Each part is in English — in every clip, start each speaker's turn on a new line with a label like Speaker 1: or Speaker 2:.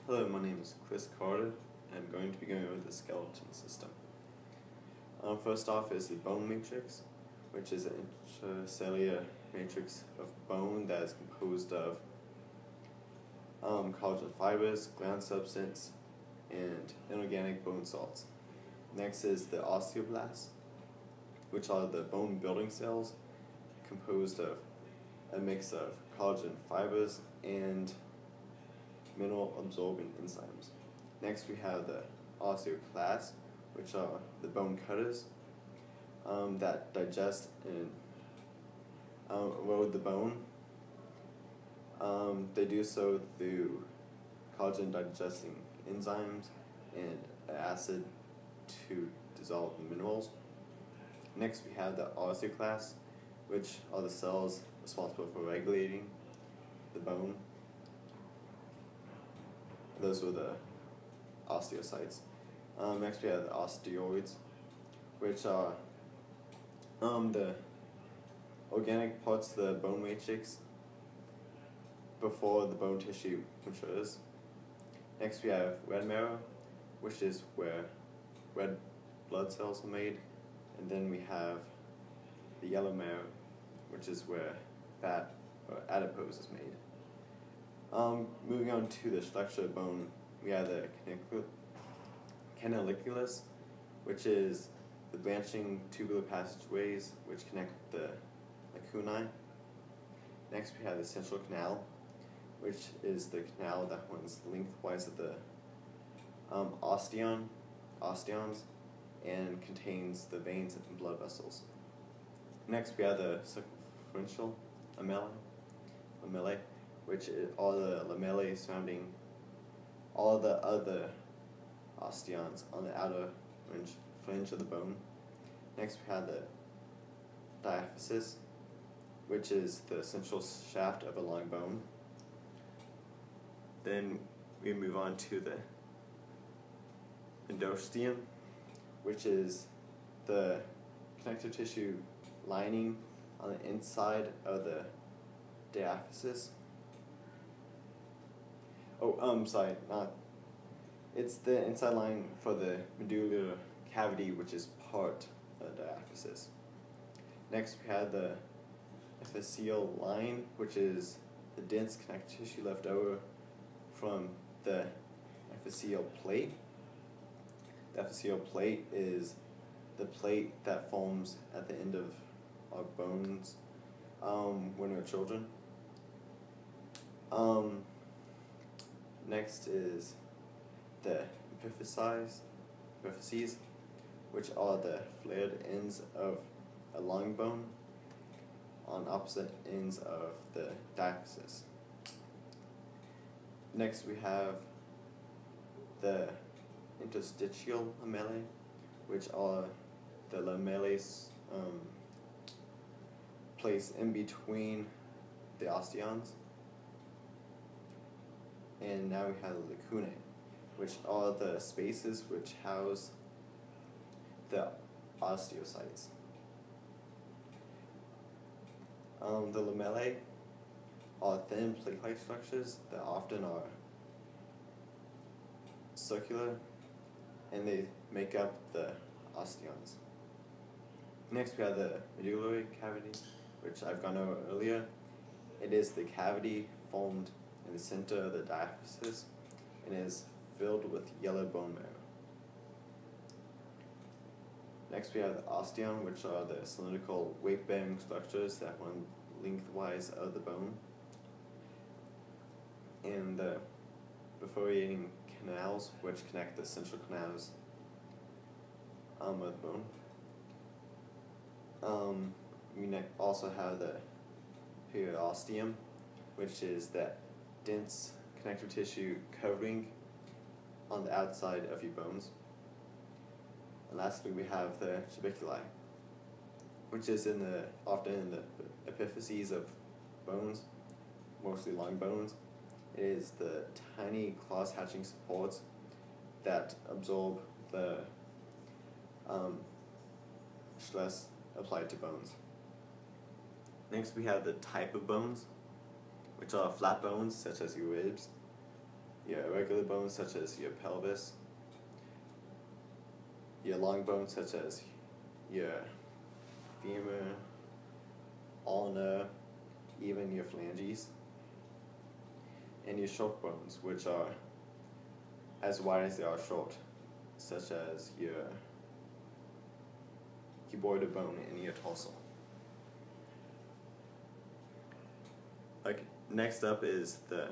Speaker 1: Hello, my name is Chris Carter, and I'm going to be going over the skeleton system. First off is the bone matrix, which is an intracellular matrix of bone that is composed of collagen fibers, gland substance, and inorganic bone salts. Next is the osteoblasts, which are the bone building cells composed of a mix of collagen fibers and mineral absorbing enzymes. Next we have the osteoclasts, which are the bone cutters that digest and erode the bone. They do so through collagen digesting enzymes and acid to dissolve the minerals. Next we have the osteoclasts, which are the cells responsible for regulating the bone. Those were the osteocytes. Next we have the osteoids, which are the organic parts of the bone matrix before the bone tissue matures. Next we have red marrow, which is where red blood cells are made. And then we have the yellow marrow, which is where fat or adipose is made. Moving on to the structure of bone, we have the canaliculus, which is the branching tubular passageways which connect the lacunae. Next we have the central canal, which is the canal that runs lengthwise of the osteons, and contains the veins and blood vessels. Next we have the circumferential lamellae, which are the lamellae surrounding all the other osteons on the outer fringe of the bone. Next we have the diaphysis, which is the central shaft of a long bone. Then we move on to the endosteum, which is the connective tissue lining on the inside of the diaphysis. It's the inside line for the medullary cavity, which is part of the diaphysis. Next we have the epiphyseal line, which is the dense connective tissue left over from the epiphyseal plate. The epiphyseal plate is the plate that forms at the end of our bones when we're children. Next is the epiphyses, which are the flared ends of a long bone on opposite ends of the diaphysis. Next we have the interstitial lamellae, which are the lamellae placed in between the osteons. And now we have the lacunae, which are the spaces which house the osteocytes. The lamellae are thin plate-like structures that often are circular, and they make up the osteons. Next we have the medullary cavity, which I've gone over earlier. It is the cavity formed in the center of the diaphysis and is filled with yellow bone marrow. Next we have the osteon, which are the cylindrical weight-bearing structures that run lengthwise of the bone, and the perforating canals, which connect the central canals of the bone. We also have the periosteum, which is that dense connective tissue covering on the outside of your bones. And lastly, we have the trabeculae, which is often in the epiphyses of bones, mostly long bones. It is the tiny cross-hatching supports that absorb the stress applied to bones. Next we have the type of bones, which are flat bones such as your ribs, your regular bones such as your pelvis, your long bones such as your femur, ulna, even your phalanges, and your short bones, which are as wide as they are short, such as your cuboidal bone and your tarsal. Like, next up is the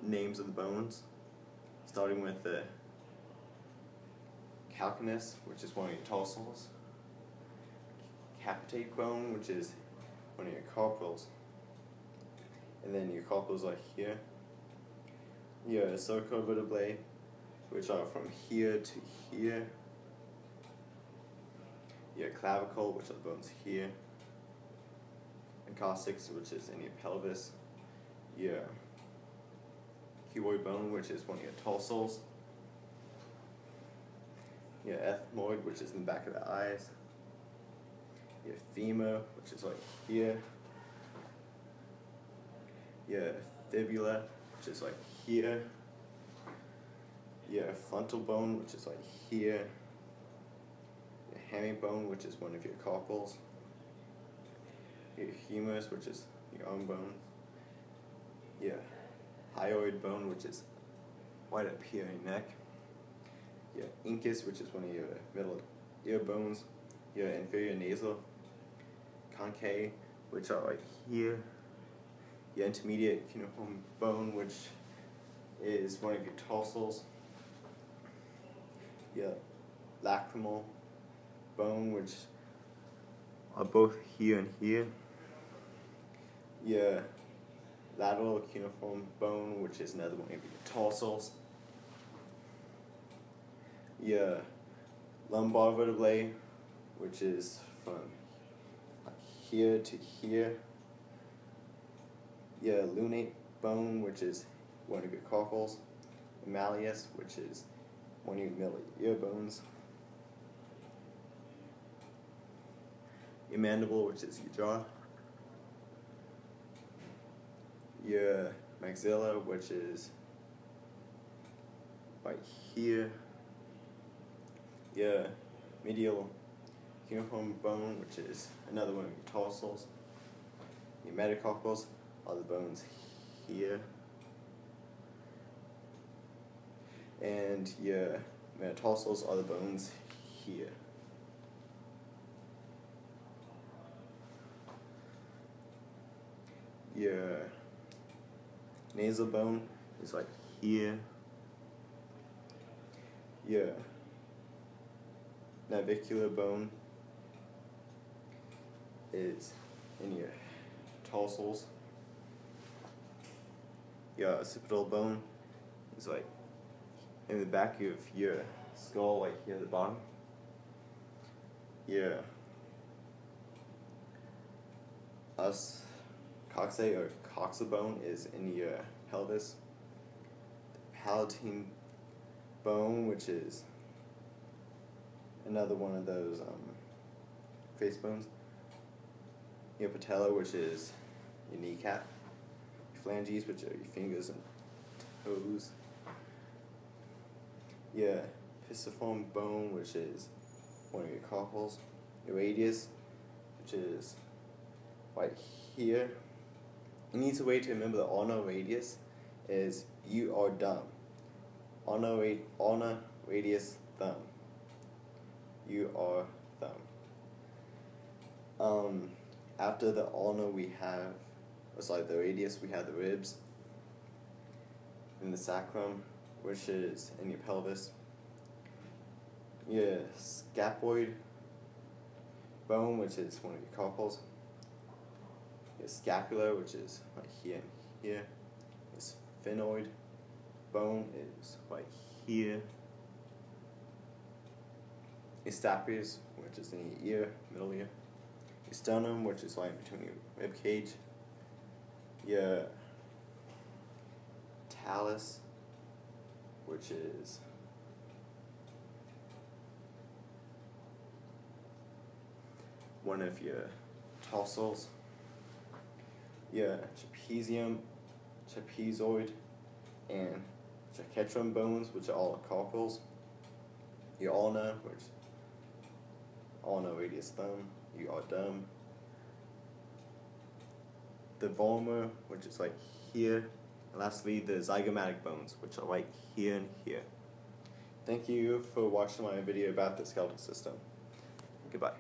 Speaker 1: names of the bones, starting with the calcaneus, which is one of your tarsals, capitate bone, which is one of your carpals, and then your carpals are here. Your cervicovertebrae, which are from here to here. Your clavicle, which are the bones here. And coccyx, which is in your pelvis. Your cuboid bone, which is one of your tarsals. Your ethmoid, which is in the back of the eyes. Your femur, which is like here. Your fibula, which is like here. Your frontal bone, which is like here. Your hamate bone, which is one of your carpals. Your humerus, which is your arm bone. Your hyoid bone, which is right up here in your neck. Your incus, which is one of your middle ear bones. Your inferior nasal conchae, which are right here. Your intermediate cuneiform bone, which is one of your tarsals. Your lacrimal bone, which are both here and here. Your lateral cuneiform bone, which is another one of your tarsals. Your lumbar vertebrae, which is from here to here. Your lunate bone, which is one of your carpals. Your malleus, which is one of your middle ear bones. Your mandible, which is your jaw. Your maxilla, which is right here. Your medial cuneiform bone, which is another one of your tarsals. Your metacarpals are the bones here. And your metatarsals are the bones here. Your nasal bone is like here. Your navicular bone is in your tarsals. Your occipital bone is like in the back of your skull, like here at the bottom. Your coxae or coxa bone is in your pelvis. The palatine bone, which is another one of those face bones. Your patella, which is your kneecap. Your phalanges, which are your fingers and toes. Your pisiform bone, which is one of your carpals. Your radius, which is right here. An easy way to remember the ulnar radius is you are dumb. Ulnar radius thumb. You are thumb. After the ulna we have, the radius, we have the ribs, and the sacrum, which is in your pelvis. Your scaphoid bone, which is one of your carpals. Your scapula, which is right here and here. Your sphenoid bone is right here. Your stapes, which is in your ear, middle ear. Your sternum, which is right between your rib cage. Your talus, which is one of your tarsals. Your trapezium, trapezoid, and triquetrum bones, which are all carpals. Your ulna, which ulna radius thumb, you are dumb. The vomer, which is like here. And lastly, the zygomatic bones, which are like here and here. Thank you for watching my video about the skeletal system. Goodbye.